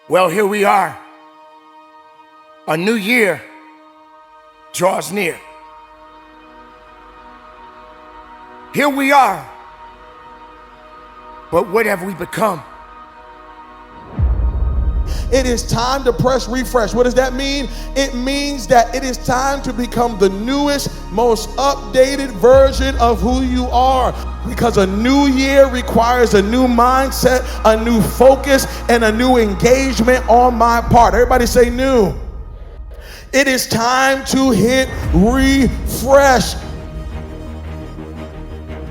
Well, here we are. A new year draws near. Here we are. But what have we become? It is time to press refresh. What does that mean? It means that it is time to become the newest, most updated version of who you are. Because a new year requires a new mindset, a new focus, and a new engagement on my part. Everybody say new. It is time to hit refresh.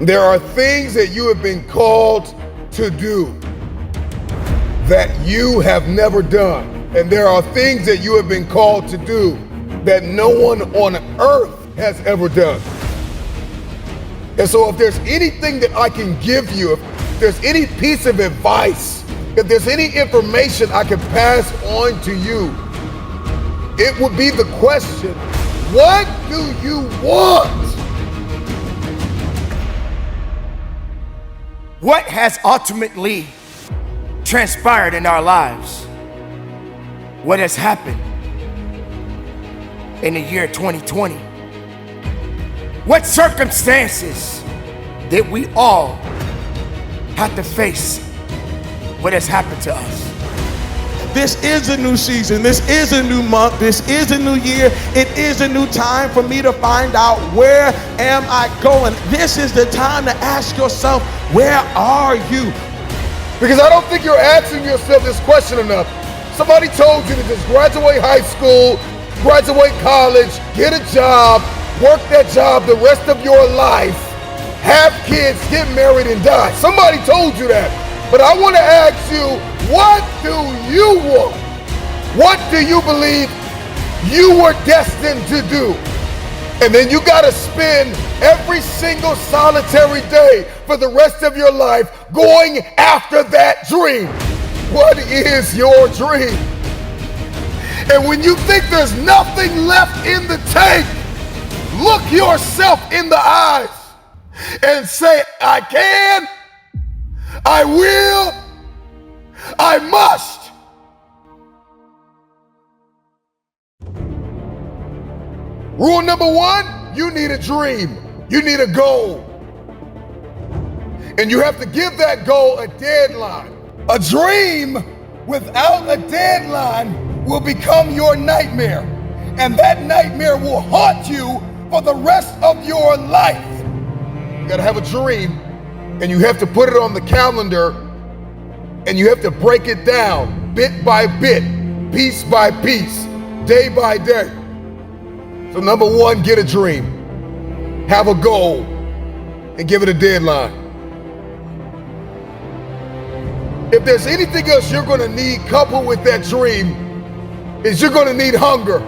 There are things that you have been called to do that you have never done. And there are things that you have been called to do that no one on earth has ever done. And so if there's anything that I can give you, if there's any piece of advice, if there's any information I can pass on to you, it would be the question, what do you want? What has ultimately transpired in our lives? What has happened in the year 2020? What circumstances did we all have to face what has happened to us? This is a new season. This is a new month. This is a new year. It is a new time for me to find out, where am I going? This is the time to ask yourself, where are you? Because I don't think you're asking yourself this question enough. Somebody told you to just graduate high school, graduate college, get a job, work that job the rest of your life, have kids, get married, and die. Somebody told you that. But I want to ask you, what do you want? What do you believe you were destined to do? And then you got to spend every single solitary day for the rest of your life going after that dream. What is your dream? And when you think there's nothing left in the tank, look yourself in the eyes and say, I can, I will, I must. Rule number one, you need a dream. You need a goal. And you have to give that goal a deadline. A dream without a deadline will become your nightmare. And that nightmare will haunt you for the rest of your life. You gotta have a dream, and you have to put it on the calendar, and you have to break it down bit by bit, piece by piece, day by day. So number one, get a dream, have a goal, and give it a deadline. If there's anything else you're gonna need coupled with that dream, is you're gonna need hunger.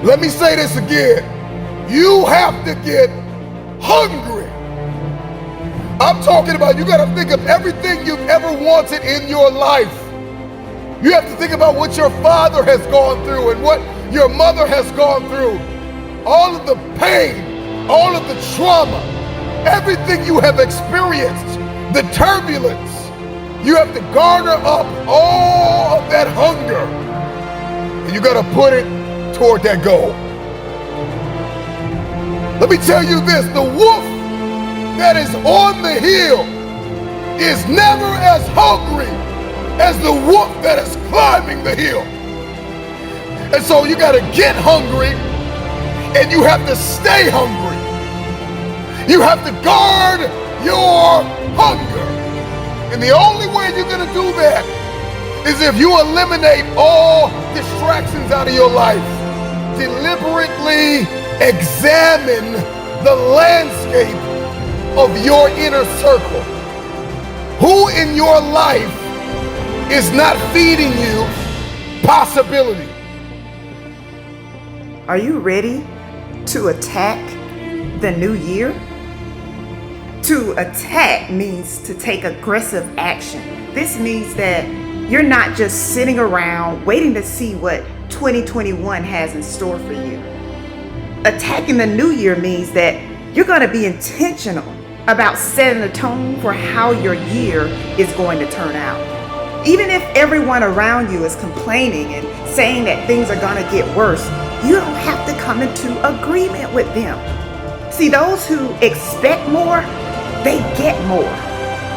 Let me say this again. You have to get hungry. I'm talking about, you gotta think of everything you've ever wanted in your life. You have to think about what your father has gone through and what your mother has gone through. All of the pain, all of the trauma, everything you have experienced, the turbulence. You have to garner up all of that hunger, and you gotta put it toward that goal. Let me tell you this, the wolf that is on the hill is never as hungry as the wolf that is climbing the hill. And so you gotta get hungry, and you have to stay hungry. You have to guard your hunger. And the only way you're gonna do that is if you eliminate all distractions out of your life. Deliberately examine the landscape of your inner circle. Who in your life is not feeding you possibility? Are you ready to attack the new year? To attack means to take aggressive action. This means that you're not just sitting around waiting to see what 2021 has in store for you. Attacking the new year means that you're going to be intentional about setting the tone for how your year is going to turn out. Even if everyone around you is complaining and saying that things are going to get worse, you don't have to come into agreement with them. See, those who expect more, they get more.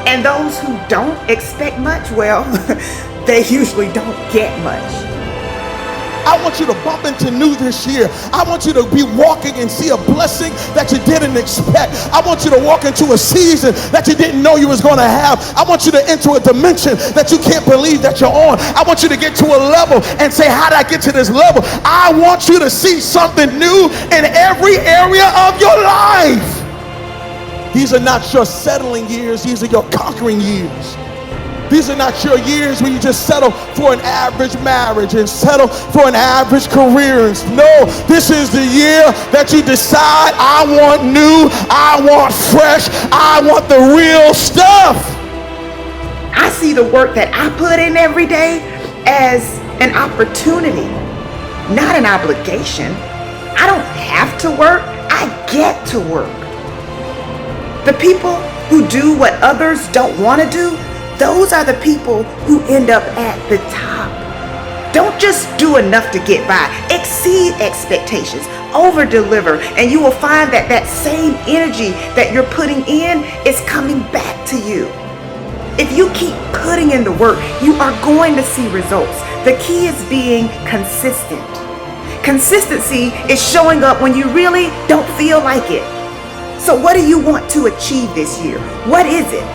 And those who don't expect much, well, they usually don't get much. I want you to bump into new this year. I want you to be walking and see a blessing that you didn't expect. I want you to walk into a season that you didn't know you was going to have. I want you to enter a dimension that you can't believe that you're on. I want you to get to a level and say, how did I get to this level? I want you to see something new in every area of your life. These are not your settling years. These are your conquering years. These are not your years where you just settle for an average marriage and settle for an average career. No, this is the year that you decide, I want new, I want fresh, I want the real stuff. I see the work that I put in every day as an opportunity, not an obligation. I don't have to work, I get to work. The people who do what others don't want to do, those are the people who end up at the top. Don't just do enough to get by. Exceed expectations. Over deliver. And you will find that that same energy that you're putting in is coming back to you. If you keep putting in the work, you are going to see results. The key is being consistent. Consistency is showing up when you really don't feel like it. So what do you want to achieve this year? What is it?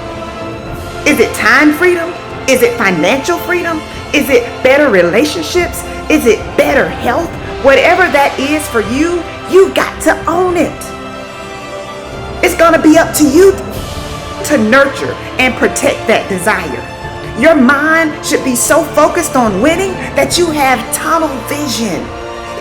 Is it time freedom? Is it financial freedom? Is it better relationships? Is it better health? Whatever that is for you, you got to own it. It's going to be up to you to nurture and protect that desire. Your mind should be so focused on winning that you have tunnel vision.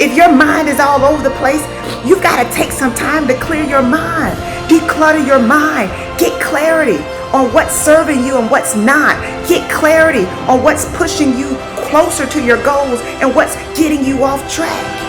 If your mind is all over the place, you've got to take some time to clear your mind. Declutter your mind. Get clarity on what's serving you and what's not. Get clarity on what's pushing you closer to your goals and what's getting you off track.